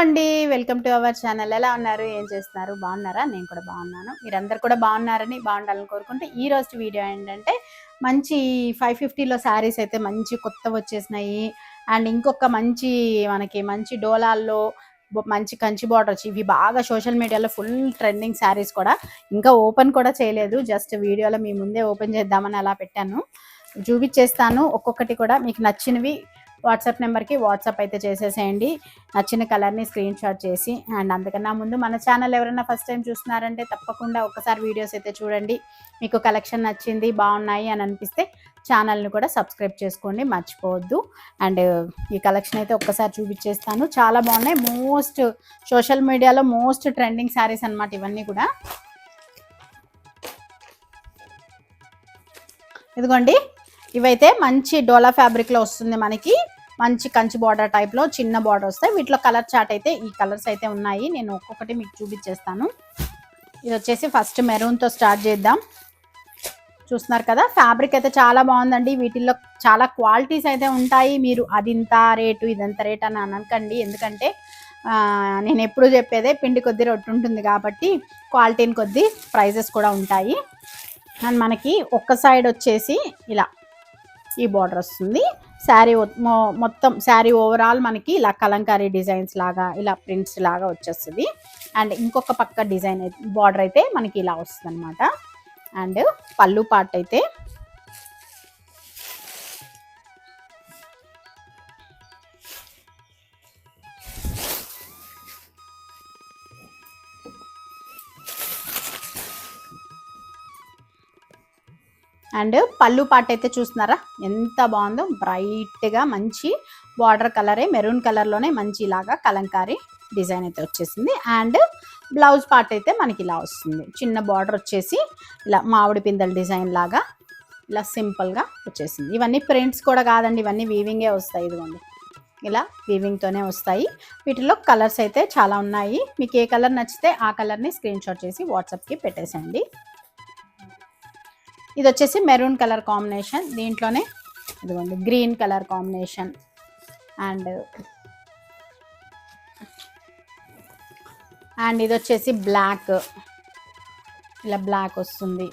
అండి. Welcome to our channel. ఎలా ఉన్నారు? ఏం చేస్తున్నారు? బాగున్నారా? నేను కూడా బాగున్నాను. మీరందరూ కూడా బాగున్నారని, బాగుండాలని కోరుకుంటూ ఈ రోజు వీడియో ఏంటంటే మంచి 550లో శారీస్ అయితే మంచి కొత్తవొచ్చేసినాయి. అండ్ ఇంకొక మంచి డోలాల్లో మంచి కంచి బార్డర్ వచ్చి ఇవి బాగా సోషల్ మీడియాలో ఫుల్ ట్రెండింగ్ శారీస్ కూడా ఇంకా ఓపెన్ కూడా చేయలేదు. జస్ట్ వీడియోలో మీ ముందే ఓపెన్ చేద్దామని అలా పెట్టాను. చూపించేస్తాను. ఒక్కొక్కటి కూడా మీకు నచ్చినవి వాట్సాప్ నెంబర్కి వాట్సాప్ అయితే చేసేసేయండి. నచ్చిన కలర్ని స్క్రీన్ షాట్ చేసి. అండ్ అందుకన్నా ముందు మన ఛానల్ ఎవరైనా ఫస్ట్ టైం చూస్తున్నారంటే తప్పకుండా ఒక్కసారి వీడియోస్ అయితే చూడండి. మీకు కలెక్షన్ నచ్చింది, బాగున్నాయి అని అనిపిస్తే ఛానల్ని కూడా సబ్స్క్రైబ్ చేసుకోండి, మర్చిపోవద్దు. అండ్ ఈ కలెక్షన్ అయితే ఒక్కసారి చూపించేస్తాను. చాలా బాగున్నాయి. సోషల్ మీడియాలో మోస్ట్ ట్రెండింగ్ శారీస్ అనమాట ఇవన్నీ కూడా. ఇదిగోండి, ఇవైతే మంచి డోలా ఫ్యాబ్రిక్లో వస్తుంది. మనకి మంచి కంచి బార్డర్ టైప్లో చిన్న బార్డర్ వస్తాయి. వీటిలో కలర్ చార్ట్ అయితే ఈ కలర్స్ అయితే ఉన్నాయి. నేను ఒక్కొక్కటి మీకు చూపించేస్తాను. ఇది వచ్చేసి ఫస్ట్ మెరూన్తో స్టార్ట్ చేద్దాం. చూస్తున్నారు కదా, ఫ్యాబ్రిక్ అయితే చాలా బాగుందండి. వీటిల్లో చాలా క్వాలిటీస్ అయితే ఉంటాయి. మీరు అది ఇంత రేటు ఇదంత రేట్ అని అనకండి. ఎందుకంటే నేను ఎప్పుడు చెప్పేదే పిండి కొద్ది రొట్టె ఉంటుంది కాబట్టి క్వాలిటీని కొద్ది ప్రైజెస్ కూడా ఉంటాయి. అండ్ మనకి ఒక్క సైడ్ వచ్చేసి ఇలా ఈ బార్డర్ వస్తుంది. శారీ మొత్తం శారీ ఓవరాల్ మనకి ఇలా కలంకారీ డిజైన్స్ లాగా ఇలా ప్రింట్స్ లాగా వచ్చేస్తుంది. అండ్ ఇంకొక పక్క డిజైన్ బార్డర్ అయితే మనకి ఇలా వస్తుంది అనమాట. అండ్ పళ్ళు పార్ట్ అయితే చూస్తున్నారా ఎంత బాగుందో. బ్రైట్గా మంచి బార్డర్ కలరే మెరూన్ కలర్లోనే మంచి ఇలాగా కలంకారీ డిజైన్ అయితే వచ్చేసింది. అండ్ బ్లౌజ్ పార్ట్ అయితే మనకి ఇలా వస్తుంది. చిన్న బార్డర్ వచ్చేసి ఇలా మామిడి పిందెల డిజైన్ లాగా ఇలా సింపుల్గా వచ్చేసింది. ఇవన్నీ ప్రింట్స్ కూడా కాదండి, ఇవన్నీ వీవింగే వస్తాయి. ఇదిగోండి, ఇలా వీవింగ్తోనే వస్తాయి. వీటిలో కలర్స్ అయితే చాలా ఉన్నాయి. మీకు ఏ కలర్ నచ్చితే ఆ కలర్ని స్క్రీన్ షాట్ చేసి వాట్సాప్కి పెట్టేసండి. ఇది వచ్చేసి మెరూన్ కలర్ కాంబినేషన్. దీంట్లోనే ఇదిగోండి గ్రీన్ కలర్ కాంబినేషన్. అండ్ ఇది వచ్చేసి బ్లాక్, ఇలా బ్లాక్ వస్తుంది.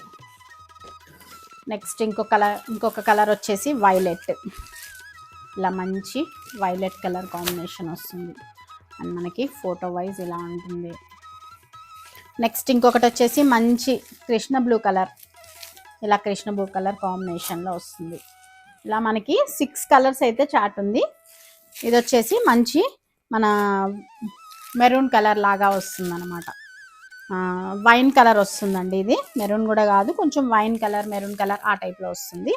నెక్స్ట్ ఇంకొక కలర్ వచ్చేసి వైలెట్, ఇలా మంచి వైలెట్ కలర్ కాంబినేషన్ వస్తుంది. అండ్ మనకి ఫోటో వైజ్ ఇలా ఉంటుంది. నెక్స్ట్ ఇంకొకటి వచ్చేసి మంచి కృష్ణ బ్లూ కలర్, ఇలా కృష్ణ బ్లూ కలర్ కాంబినేషన్లో వస్తుంది. ఇలా మనకి 6 కలర్స్ అయితే చార్ట్ ఉంది. ఇది వచ్చేసి మంచి మన మెరూన్ కలర్ లాగా వస్తుంది అనమాట. వైన్ కలర్ వస్తుందండి. ఇది మెరూన్ కూడా కాదు, కొంచెం వైన్ కలర్ మెరూన్ కలర్ ఆ టైప్లో వస్తుంది.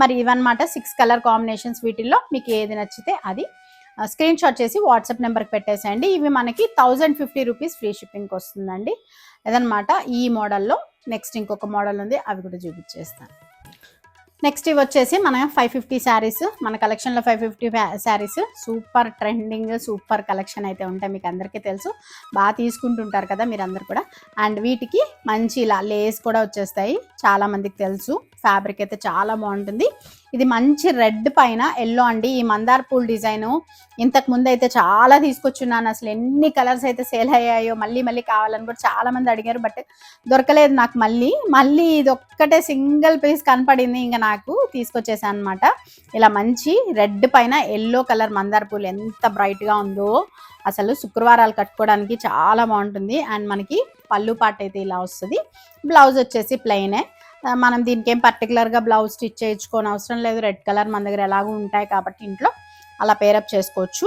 మరి ఇవన్నమాట 6 కలర్ కాంబినేషన్స్. వీటిల్లో మీకు ఏది నచ్చితే అది స్క్రీన్ షాట్ చేసి వాట్సాప్ నెంబర్కి పెట్టేసేయండి. ఇవి మనకి 1050 రూపీస్ ఫ్రీ షిప్పింగ్కి వస్తుందండి. అదనమాట ఈ మోడల్లో. నెక్స్ట్ ఇంకొక మోడల్ ఉంది, అవి కూడా చూపించేస్తాను. నెక్స్ట్ ఇవి వచ్చేసి మన 550 శారీస్. మన కలెక్షన్లో 550 saris super trending, super collection అయితే ఉంటాయి. మీకు అందరికీ తెలుసు, బాగా తీసుకుంటుంటారు కదా మీరు అందరు కూడా. అండ్ వీటికి మంచి ఇలా లేస్ కూడా వచ్చేస్తాయి. చాలామందికి తెలుసు. ఫ్యాబ్రిక్ అయితే చాలా బాగుంటుంది. ఇది మంచి రెడ్ పైన ఎల్లో అండి. ఈ మందార పూల్ డిజైను ఇంతకు ముందు అయితే చాలా తీసుకొచ్చున్నాను. అసలు ఎన్ని కలర్స్ అయితే సేల్ అయ్యాయో, మళ్ళీ కావాలని కూడా చాలామంది అడిగారు. బట్ దొరకలేదు నాకు. మళ్ళీ ఇది ఒక్కటే సింగిల్ పీస్ కనపడింది, ఇంకా నాకు తీసుకొచ్చేసాను అనమాట. ఇలా మంచి రెడ్ పైన ఎల్లో కలర్ మందార పూలు ఎంత బ్రైట్గా ఉందో, అసలు శుక్రవారాలు కట్టుకోవడానికి చాలా బాగుంటుంది. అండ్ మనకి పళ్ళు పార్ట్ అయితే ఇలా వస్తుంది. బ్లౌజ్ వచ్చేసి ప్లెయినే. మనం దీనికి ఏం పర్టికులర్గా బ్లౌజ్ స్టిచ్ చేయించుకోని అవసరం లేదు. రెడ్ కలర్ మన దగ్గర ఎలాగూ ఉంటాయి కాబట్టి ఇంట్లో అలా పేరప్ చేసుకోవచ్చు.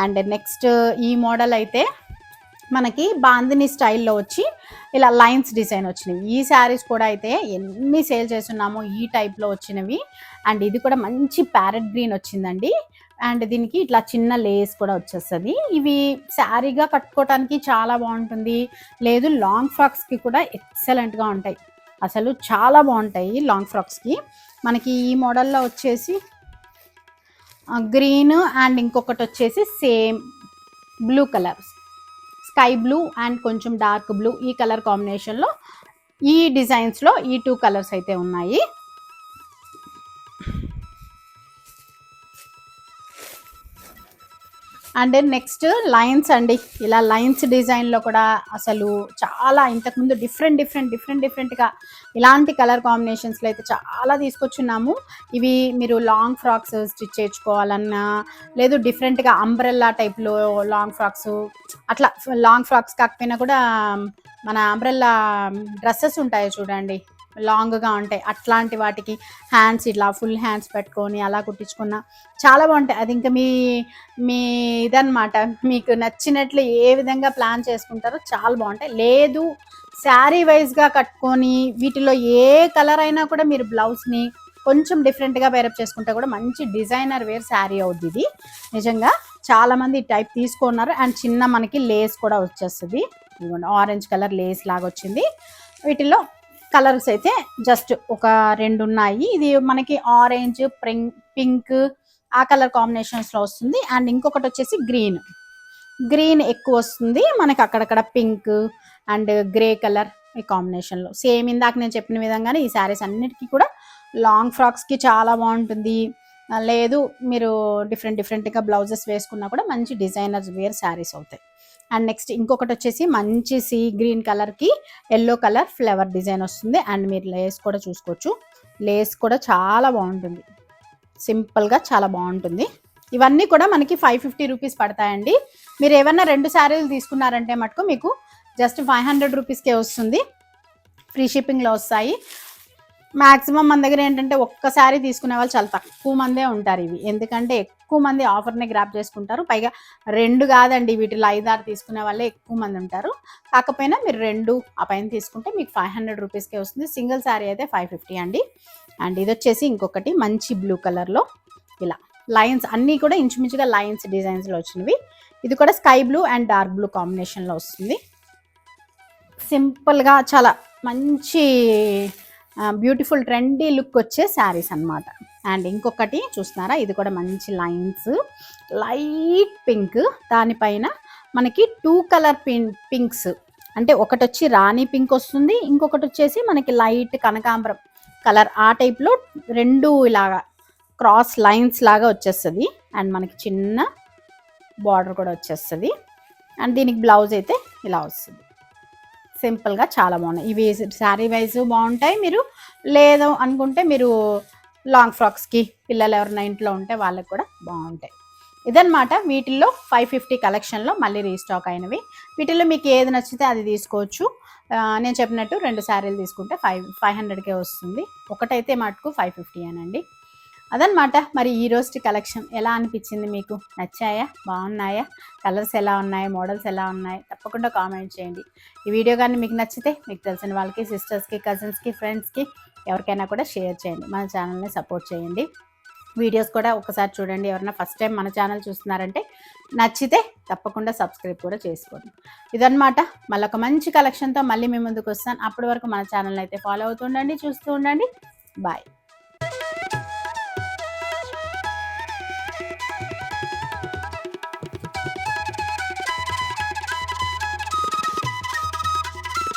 అండ్ నెక్స్ట్ ఈ మోడల్ అయితే మనకి బాందిని స్టైల్లో వచ్చి ఇలా లైన్స్ డిజైన్ వచ్చినవి. ఈ శారీస్ కూడా అయితే ఎన్ని సేల్ చేస్తున్నామో ఈ టైప్లో వచ్చినవి. అండ్ ఇది కూడా మంచి ప్యారెట్ గ్రీన్ వచ్చిందండి. అండ్ దీనికి ఇట్లా చిన్న లేస్ కూడా వచ్చేస్తుంది. ఇవి శారీగా కట్టుకోవడానికి చాలా బాగుంటుంది. లేదు లాంగ్ ఫ్రాక్స్కి కూడా ఎక్సలెంట్గా ఉంటాయి. అసలు చాలా బాగుంటాయి లాంగ్ ఫ్రాక్స్కి. మనకి ఈ మోడల్లో వచ్చేసి గ్రీన్ అండ్ ఇంకొకటి వచ్చేసి same blue colour, sky blue and కొంచెం డార్క్ బ్లూ, ఈ కలర్ కాంబినేషన్లో ఈ డిజైన్స్లో ఈ 2 కలర్స్ అయితే ఉన్నాయి. అండ్ నెక్స్ట్ లైన్స్ అండి. ఇలా లైన్స్ డిజైన్లో కూడా అసలు చాలా ఇంతకుముందు డిఫరెంట్గా ఇలాంటి కలర్ కాంబినేషన్స్లో అయితే చాలా తీసుకొచ్చున్నాము. ఇవి మీరు లాంగ్ ఫ్రాక్స్ స్టిచ్ చేయించుకోవాలన్నా, లేదు డిఫరెంట్గా అంబ్రెల్లా టైప్లో లాంగ్ ఫ్రాక్స్, అట్లా లాంగ్ ఫ్రాక్స్ కాకపోయినా కూడా మన అంబ్రెల్లా డ్రెస్సెస్ ఉంటాయి చూడండి, లాంగ్గా ఉంటాయి, అట్లాంటి వాటికి హ్యాండ్స్ ఇట్లా ఫుల్ హ్యాండ్స్ పెట్టుకొని అలా కుట్టించుకున్న చాలా బాగుంటాయి. అది ఇంకా మీ మీ ఇదన్నమాట, మీకు నచ్చినట్లు ఏ విధంగా ప్లాన్ చేసుకుంటారో చాలా బాగుంటాయి. లేదు శారీ వైజ్గా కట్టుకొని వీటిలో ఏ కలర్ అయినా కూడా మీరు బ్లౌజ్ని కొంచెం డిఫరెంట్గా పేరప్ చేసుకుంటే కూడా మంచి డిజైనర్ వేర్ శారీ అవుద్ది ఇది. నిజంగా చాలామంది ఈ టైప్ తీసుకున్నారు. అండ్ చిన్న మనకి లేస్ కూడా వచ్చేస్తుంది, ఇదిగోండి ఆరెంజ్ కలర్ లేస్ లాగా వచ్చింది. వీటిల్లో కలర్స్ అయితే జస్ట్ ఒక 2 ఉన్నాయి. ఇది మనకి ఆరెంజ్, పింక్ ఆ కలర్ కాంబినేషన్స్లో వస్తుంది. అండ్ ఇంకొకటి వచ్చేసి గ్రీన్ ఎక్కువ వస్తుంది మనకి, అక్కడక్కడ పింక్ అండ్ గ్రే కలర్ ఈ కాంబినేషన్లో. సేమ్ ఇందాక నేను చెప్పిన విధంగానే ఈ శారీస్ అన్నిటికీ కూడా లాంగ్ ఫ్రాక్స్కి చాలా బాగుంటుంది. లేదు మీరు డిఫరెంట్గా బ్లౌజెస్ వేసుకున్నా కూడా మంచి డిజైనర్స్ వేర్ శారీస్ అవుతాయి. అండ్ నెక్స్ట్ ఇంకొకటి వచ్చేసి మంచి సీ గ్రీన్ కలర్కి ఎల్లో కలర్ ఫ్లవర్ డిజైన్ వస్తుంది. అండ్ మీరు లేస్ కూడా చూసుకోవచ్చు, లేస్ కూడా చాలా బాగుంటుంది, సింపుల్గా చాలా బాగుంటుంది. ఇవన్నీ కూడా మనకి 550 రూపీస్ పడతాయండి. మీరు ఏమన్నా 2 శారీలు తీసుకున్నారంటే మటుకు మీకు జస్ట్ 500 రూపీస్కే వస్తుంది, ఫ్రీ షిప్పింగ్లో వస్తాయి. మ్యాక్సిమం మన దగ్గర ఏంటంటే ఒక్కసారి తీసుకునే వాళ్ళు చాలా తక్కువ మందే ఉంటారు ఇవి, ఎందుకంటే ఎక్కువ మంది ఆఫర్ని గ్రాప్ చేసుకుంటారు. పైగా 2 కాదండి, వీటిలో 5-6 తీసుకునే వాళ్ళే ఎక్కువ మంది ఉంటారు. కాకపోయినా మీరు 2 ఆ పైన తీసుకుంటే మీకు 500 రూపీస్కే వస్తుంది. సింగిల్ శారీ అయితే 550 అండి. అండ్ ఇది వచ్చేసి ఇంకొకటి మంచి బ్లూ కలర్లో ఇలా లైన్స్ అన్నీ కూడా ఇంచుమించుగా లైన్స్ డిజైన్స్లో వచ్చినవి. ఇది కూడా sky blue and dark blue కాంబినేషన్లో వస్తుంది. సింపుల్గా చాలా మంచి బ్యూటిఫుల్ ట్రెండీ లుక్ వచ్చే శారీస్ అన్నమాట. అండ్ ఇంకొకటి చూస్తున్నారా, ఇది కూడా మంచి లైన్స్, లైట్ పింక్, దానిపైన మనకి 2 కలర్ పింక్స్, అంటే ఒకటి వచ్చి రాణి పింక్ వస్తుంది, ఇంకొకటి వచ్చేసి మనకి లైట్ కనకాంబరం కలర్, ఆ టైప్లో 2 ఇలాగా క్రాస్ లైన్స్ లాగా వచ్చేస్తుంది. అండ్ మనకి చిన్న బార్డర్ కూడా వచ్చేస్తుంది. అండ్ దీనికి బ్లౌజ్ అయితే ఇలా వస్తుంది. సింపుల్గా చాలా బాగున్నాయి ఇవి, శారీ వైజ్ బాగుంటాయి. మీరు లేదు అనుకుంటే మీరు లాంగ్ ఫ్రాక్స్కి పిల్లలు ఎవరైనా ఇంట్లో ఉంటే వాళ్ళకి కూడా బాగుంటాయి. ఇదన్నమాట వీటిల్లో 550 కలెక్షన్లో మళ్ళీ రీస్టాక్ అయినవి. వీటిల్లో మీకు ఏది నచ్చితే అది తీసుకోవచ్చు. నేను చెప్పినట్టు 2 శారీలు తీసుకుంటే 500కే వస్తుంది, ఒకటైతే మటుకు 550 అనండి. అదనమాట. మరి ఈ రోజు కలెక్షన్ ఎలా అనిపించింది మీకు? నచ్చాయా? బాగున్నాయా? కలర్స్ ఎలా ఉన్నాయి? మోడల్స్ ఎలా ఉన్నాయి? తప్పకుండా కామెంట్ చేయండి. ఈ వీడియో కానీ మీకు నచ్చితే మీకు తెలిసిన వాళ్ళకి, సిస్టర్స్కి, కజిన్స్కి, ఫ్రెండ్స్కి ఎవరికైనా కూడా షేర్ చేయండి. మన ఛానల్ని సపోర్ట్ చేయండి. వీడియోస్ కూడా ఒకసారి చూడండి. ఎవరైనా ఫస్ట్ టైం మన ఛానల్ చూస్తున్నారంటే నచ్చితే తప్పకుండా సబ్స్క్రైబ్ కూడా చేసుకోండి. ఇదన్నమాట. మళ్ళీ ఒక మంచి కలెక్షన్తో మళ్ళీ మీ ముందుకు వస్తాను. అప్పటి వరకు మన ఛానల్ అయితే ఫాలో అవుతుండండి, చూస్తూ ఉండండి. బాయ్.